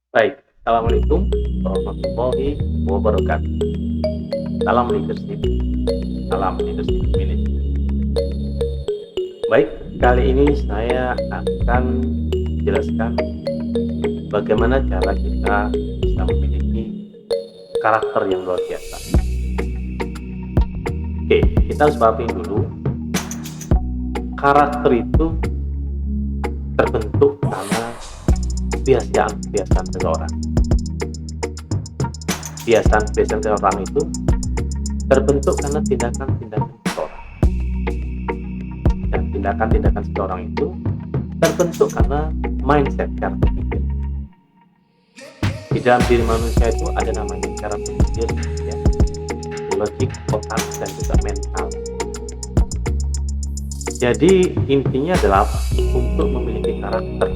Baik, Assalamualaikum warahmatullahi wabarakatuh. Salam leadership management. Baik, kali ini saya akan jelaskan bagaimana cara kita bisa memiliki karakter yang luar biasa. Oke, kita harus pahami dulu, karakter itu terbentuk karena kebiasaan-kebiasaan seseorang. Kebiasaan-kebiasaan seseorang itu terbentuk karena tindakan-tindakan seseorang. Dan tindakan-tindakan seseorang itu terbentuk karena mindset, cara berpikir. Di dalam diri manusia itu ada namanya cara berpikir, ya, logik, otak, dan juga mental. Jadi intinya adalah untuk memiliki karakter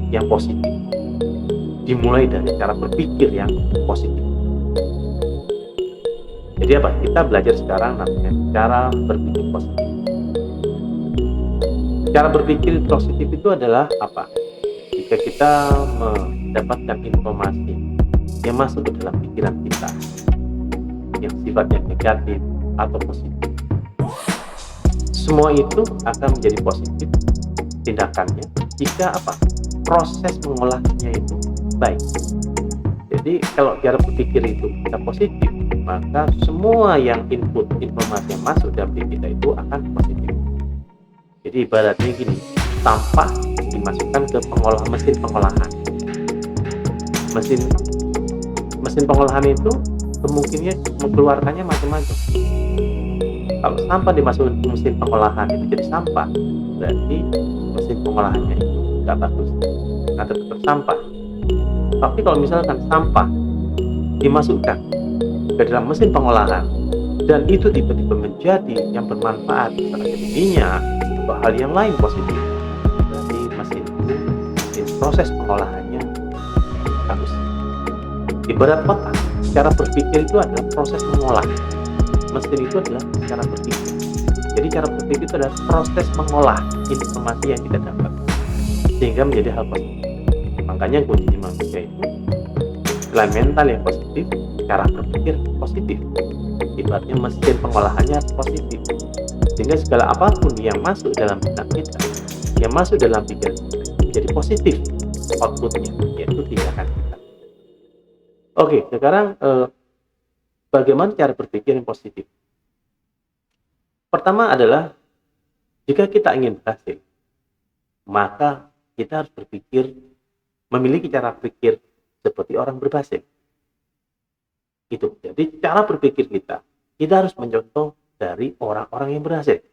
yang positif, dimulai dari cara berpikir yang positif. Jadi apa? Kita belajar sekarang namanya cara berpikir positif. Cara berpikir positif itu adalah apa? Jika kita mendapatkan informasi yang masuk ke dalam pikiran kita, yang sifatnya negatif atau positif, semua itu akan menjadi positif tindakannya jika apa? Proses mengolahnya itu baik. Jadi kalau cara berpikir itu kita positif, maka semua yang input informasi yang masuk dalam diri kita itu akan positif. Jadi ibaratnya gini, sampah dimasukkan ke mesin pengolahan. Mesin mesin pengolahan itu kemungkinannya mengeluarkannya macam-macam. Kalau sampah dimasukkan ke mesin pengolahan itu jadi sampah, berarti mesin pengolahannya itu nggak bagus, atau tetap sampah. Tapi kalau misalkan sampah dimasukkan ke dalam mesin pengolahan dan itu tiba-tiba menjadi yang bermanfaat sebagai minyak atau hal yang lain positif, berarti mesin proses pengolahannya bagus. Ibarat otak, cara berpikir itu adalah proses mengolah. Mesin itu adalah cara berpikir. Jadi cara berpikir itu adalah proses mengolah informasi yang kita dapat sehingga menjadi hal positif. Makanya kuncinya manusia itu selain mental yang positif, cara berpikir positif. Ibaratnya mesin pengolahannya positif. Sehingga segala apapun yang masuk dalam benak kita, yang masuk dalam pikiran kita menjadi positif outputnya, yaitu tindakan kita. Oke, sekarang bagaimana cara berpikir yang positif? Pertama adalah jika kita ingin berhasil, maka kita harus berpikir, memiliki cara pikir seperti orang berhasil. Itu. Jadi cara berpikir kita harus mencontoh dari orang-orang yang berhasil.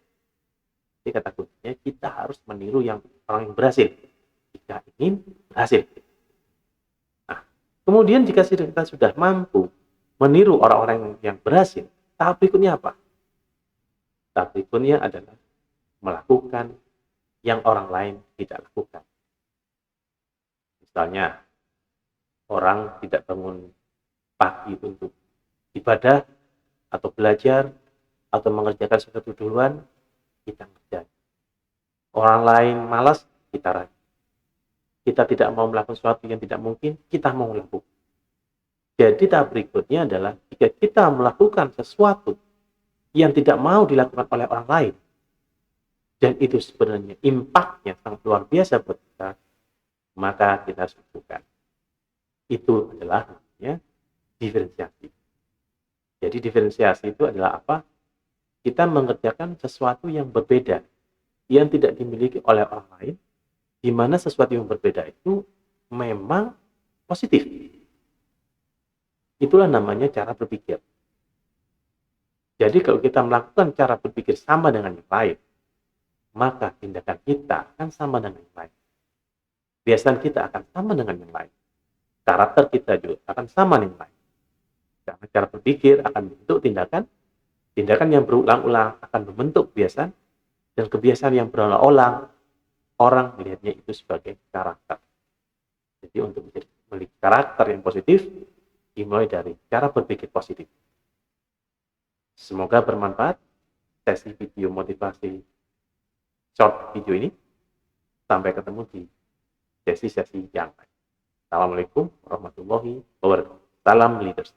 Jadi kata kuncinya kita harus meniru orang yang berhasil jika ingin berhasil. Nah, kemudian jika kita sudah mampu meniru orang-orang yang berhasil, tahap berikutnya apa? Tahap berikutnya adalah melakukan yang orang lain tidak lakukan. Misalnya, orang tidak bangun pagi untuk ibadah atau belajar atau mengerjakan sesuatu duluan, kita ngerjain. Orang lain malas, kita rajin. Kita tidak mau melakukan sesuatu yang tidak mungkin, kita mau melakukan. Jadi tahap berikutnya adalah jika kita melakukan sesuatu yang tidak mau dilakukan oleh orang lain, dan itu sebenarnya impact-nya sangat luar biasa buat kita, maka kita harus lakukan. Itu adalah namanya diferensiasi. Jadi diferensiasi itu adalah apa? Kita mengerjakan sesuatu yang berbeda, yang tidak dimiliki oleh orang lain, di mana sesuatu yang berbeda itu memang positif. Itulah namanya cara berpikir. Jadi kalau kita melakukan cara berpikir sama dengan yang lain, maka tindakan kita akan sama dengan yang lain. Kebiasaan kita akan sama dengan yang lain. Karakter kita juga akan sama dengan yang lain. Karena cara berpikir akan membentuk tindakan, tindakan yang berulang-ulang akan membentuk kebiasaan, dan kebiasaan yang berulang-ulang orang melihatnya itu sebagai karakter. Jadi untuk memiliki karakter yang positif, dimulai dari cara berpikir positif. Semoga bermanfaat sesi video motivasi short video ini. Sampai ketemu di sesi-sesi yang lain. Assalamualaikum warahmatullahi wabarakatuh. Salam leaders.